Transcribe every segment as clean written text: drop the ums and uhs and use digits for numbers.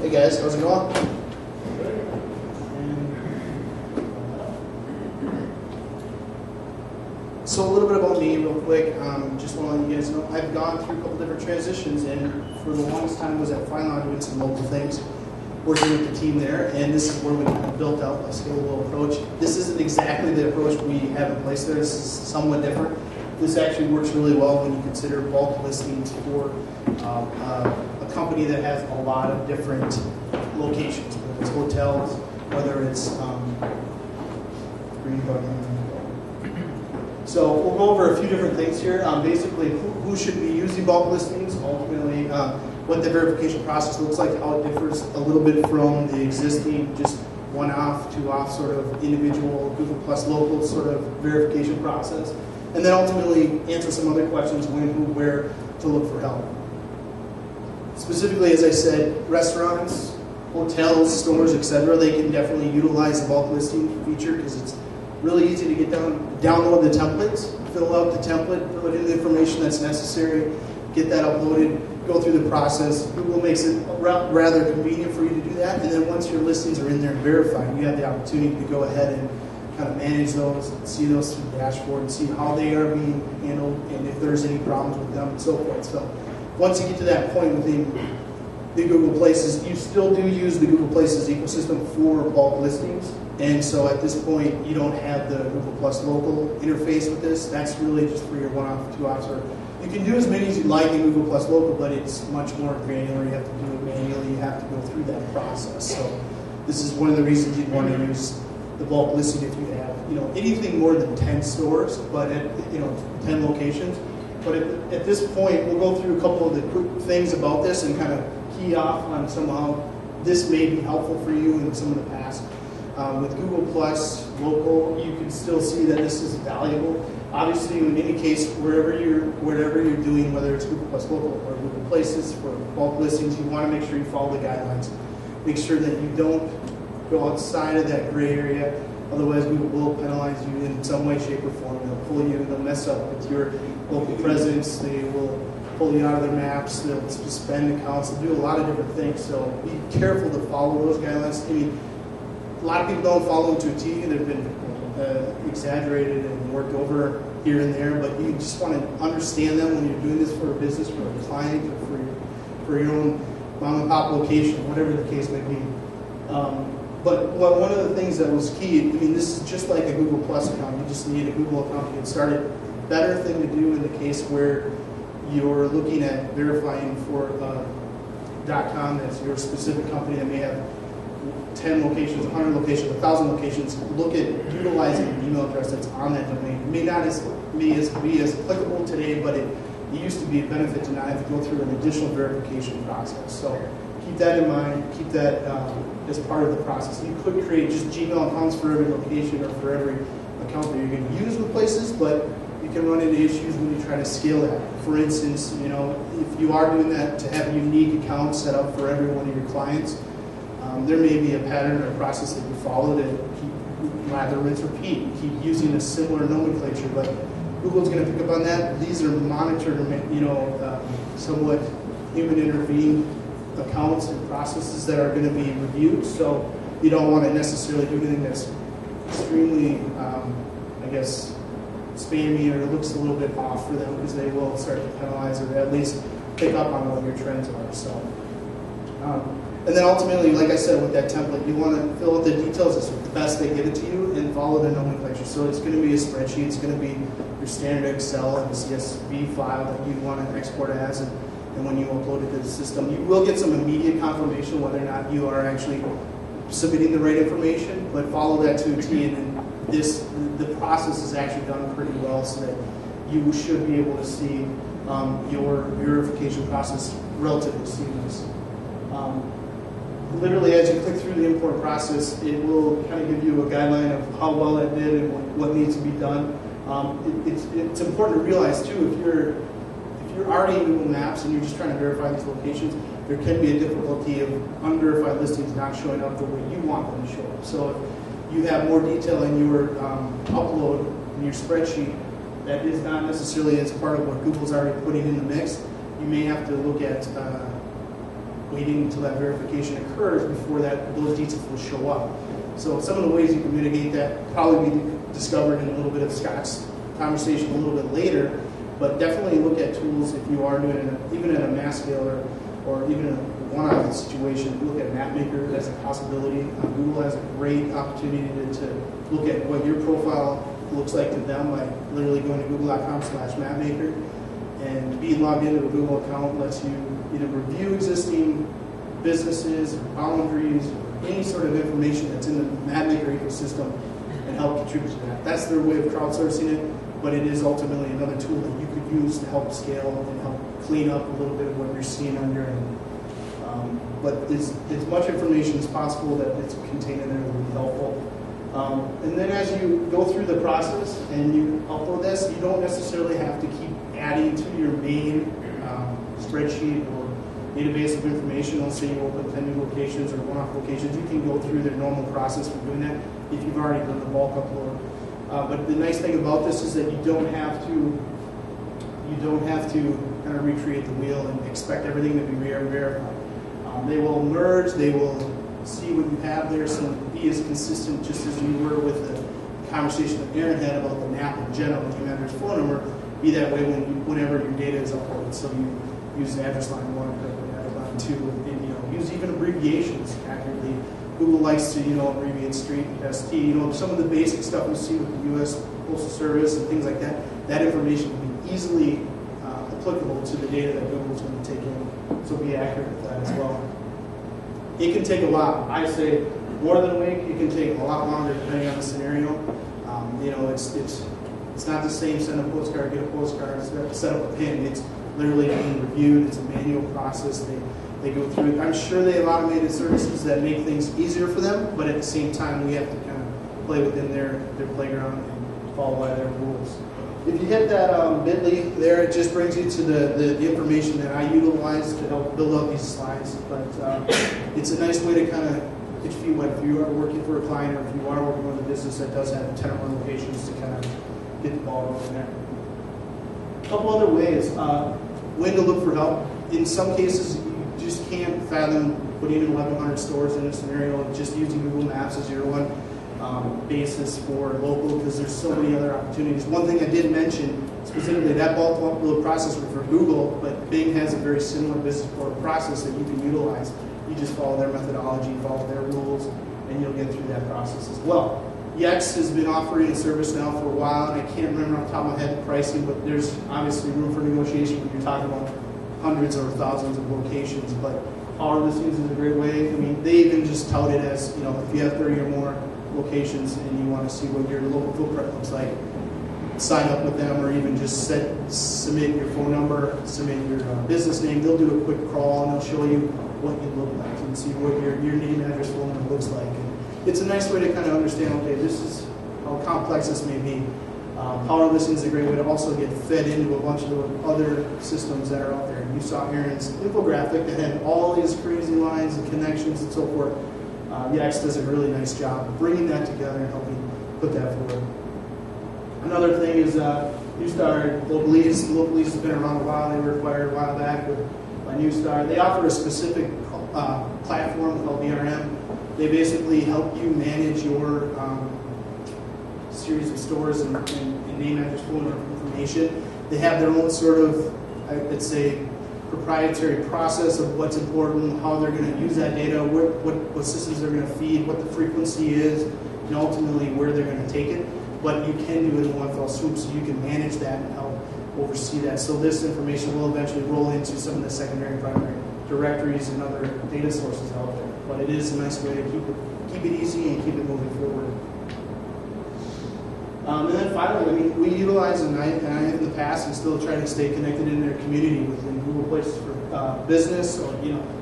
Hey guys, how's it going? So a little bit about me real quick. Just want to let you guys know I've gone through a couple different transitions, and for the longest time was at Finland doing some local things, working with the team there, and this is where we kind of built out a scalable approach. This isn't exactly the approach we have in place there. This is somewhat different. This actually works really well when you consider bulk listings for a company that has a lot of different locations, whether it's hotels, whether it's So we'll go over a few different things here. Basically, who should be using bulk listings, ultimately what the verification process looks like, how it differs a little bit from the existing just one-off, two-off sort of individual Google Plus local sort of verification process. And then ultimately answer some other questions, when, who, where to look for help. Specifically, as I said, restaurants, hotels, stores, etc., they can definitely utilize the bulk listing feature because it's really easy to get download the templates, fill out the template, fill in the information that's necessary, get that uploaded, go through the process. Google makes it rather convenient for you to do that, and then once your listings are in there and verified, you have the opportunity to go ahead and kind of manage those, see those through the dashboard, and see how they are being handled, and if there's any problems with them, and so forth. So once you get to that point within the Google Places, you still do use the Google Places ecosystem for bulk listings. And so at this point, you don't have the Google Plus local interface with this. That's really just for your one-off, two-offs. Or you can do as many as you'd like in Google Plus local, but it's much more granular. You have to do it manually. You have to go through that process. So this is one of the reasons you'd want to use the bulk listing if you have, anything more than 10 stores, but at 10 locations. But at this point, we'll go through a couple of the quick things about this and kind of key off on somehow this may be helpful for you in some of the past. With Google Plus local, you can still see that this is valuable. Obviously, in any case, whatever you're doing, whether it's Google Plus local or Google Places for bulk listings, you want to make sure you follow the guidelines. Make sure that you don't go outside of that gray area. Otherwise, Google will penalize you in some way, shape, or form. They'll pull you, they'll mess up with your local presence. They will pull you out of their maps. They'll suspend accounts. They'll do a lot of different things. So be careful to follow those guidelines. I mean, a lot of people don't follow them to a T. They've been exaggerated and worked over here and there. But you just want to understand them when you're doing this for a business, for a client, or for your own mom and pop location, whatever the case may be. But one of the things that was key, this is just like a Google Plus account. You just need a Google account to get started. Better thing to do in the case where you're looking at verifying for .com, that's your specific company that may have 10 locations, 100 locations, 1,000 locations. Look at utilizing an email address that's on that domain. It may not be as applicable today, but it used to be a benefit to not have to go through an additional verification process. So keep that in mind, keep that as part of the process. You could create just Gmail accounts for every location or for every account that you're going to use with places, but you can run into issues when you try to scale that. For instance, if you are doing that to have a unique account set up for every one of your clients, there may be a pattern or process that you follow to keep rather rinse repeat. Keep using a similar nomenclature, but Google's going to pick up on that. These are monitored, somewhat human intervened accounts and processes that are going to be reviewed. So you don't want to necessarily do anything that's extremely, spammy or looks a little bit off for them, because they will start to penalize or at least pick up on what your trends are. So. And then ultimately, like I said, with that template, you want to fill out the details as best they give it to you and follow the nomenclature. So it's going to be a spreadsheet. It's going to be your standard Excel and CSV file that you want to export as, and when you upload it to the system, you will get some immediate confirmation whether or not you are actually submitting the right information, but follow that to a T, and then the process is actually done pretty well so that you should be able to see your verification process relatively seamless. Literally, as you click through the import process, it will kind of give you a guideline of how well it did and what needs to be done. It's important to realize too, if you're already in Google Maps and you're just trying to verify these locations, there can be a difficulty of unverified listings not showing up the way you want them to show up. So if you have more detail in your upload in your spreadsheet that is not necessarily as part of what Google's already putting in the mix, you may have to look at waiting until that verification occurs before those details will show up. So some of the ways you can mitigate that probably be discovered in a little bit of Scott's conversation a little bit later, but definitely look at tools if you are doing it, even at a mass scale or even a one-off situation. Look at MapMaker as a possibility. Google has a great opportunity to look at what your profile looks like to them by literally going to google.com/mapmaker, and being logged into a Google account lets you either review existing businesses, boundaries, or any sort of information that's in the MapMaker ecosystem and help contribute to that. That's their way of crowdsourcing it, but it is ultimately another tool that you could use to help scale and help clean up a little bit of what you're seeing on your end. But as much information as possible that it's contained in there will be helpful. And then as you go through the process and you upload this, you don't necessarily have to keep adding to your main spreadsheet or database of information. Let's say you open 10 new locations or one-off locations, you can go through their normal process for doing that if you've already done the bulk upload. But the nice thing about this is that you don't have to kind of recreate the wheel and expect everything to be verified. They will merge, they will see what you have there, so be as consistent just as you were with the conversation that Aaron had about the map in general, name, address, phone number. Be that way whenever your data is uploaded. So you use address line 1, address line 2, and use even abbreviations accurately. Google likes to abbreviate street, ST. Some of the basic stuff we see with the U.S. Postal Service and things like that. That information will be easily applicable to the data that Google's going to take in. So be accurate with that as well. It can take a while. I say more than a week. It can take a lot longer depending on the scenario. It's not the same. Send a postcard, get a postcard, set up a PIN. It's literally being reviewed. It's a manual process. They go through it. I'm sure they have automated services that make things easier for them, but at the same time, we have to kind of play within their playground and follow by their rules. If you hit that bit.ly there, it just brings you to the information that I utilize to help build out these slides. But it's a nice way to kind of get your feet wet if you are working for a client or if you are working with a business that does have 10 or more locations to kind of get the ball rolling there. A couple other ways. When to look for help. In some cases, you just can't fathom putting in 1,100 stores in a scenario just using Google Maps as your one basis for local, because there's so many other opportunities. One thing I did mention specifically, that bulk upload process was for Google, but Bing has a very similar business process that you can utilize. You just follow their methodology, follow their rules, and you'll get through that process as well. Yext has been offering a service now for a while, and I can't remember off the top of my head the pricing, but there's obviously room for negotiation when you're talking about hundreds or thousands of locations. But Power Listings is a great way. I mean, they even just tout it as, if you have 30 or more locations and you want to see what your local footprint looks like, sign up with them, or even just submit your phone number, submit your business name. They'll do a quick crawl and they'll show you what you look like and see what your name, address, phone number looks like. And it's a nice way to kind of understand, okay, this is how complex this may be. Power Listing is a great way to also get fed into a bunch of other systems that are out there. You saw Aaron's infographic that had all these crazy lines and connections and so forth. Yext does a really nice job of bringing that together and helping put that forward. Another thing is Newstar Local Lease. Local Lease has been around a while. They were acquired a while back by Newstar. They offer a specific platform called VRM. They basically help you manage your series of stores and name, address, phone number information. They have their own sort of, let's say, proprietary process of what's important, how they're going to use that data, what systems they're going to feed, what the frequency is, and ultimately where they're going to take it. But you can do it in one fell swoop, so you can manage that and help oversee that. So this information will eventually roll into some of the secondary and primary directories and other data sources out there. But it is a nice way to keep it easy and keep it moving forward. And then finally, I mean, we utilize, and I have in the past, and still try to stay connected in their community within Google Places for Business, or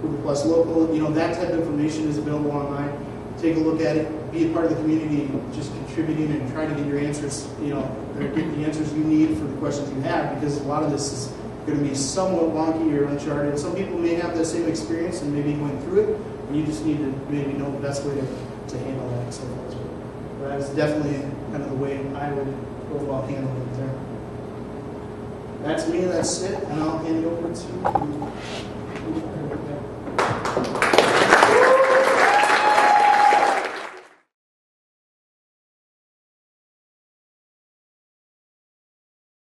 Google Plus Local. That type of information is available online. Take a look at it, be a part of the community, just contributing and trying to get your answers, or get the answers you need for the questions you have, because a lot of this is going to be somewhat wonky or uncharted. Some people may have the same experience and maybe going through it, and you just need to maybe know the best way to handle that and so forth. But that's definitely kind of the way I would go about handling it there. That's me, that's it, and I'll hand it over to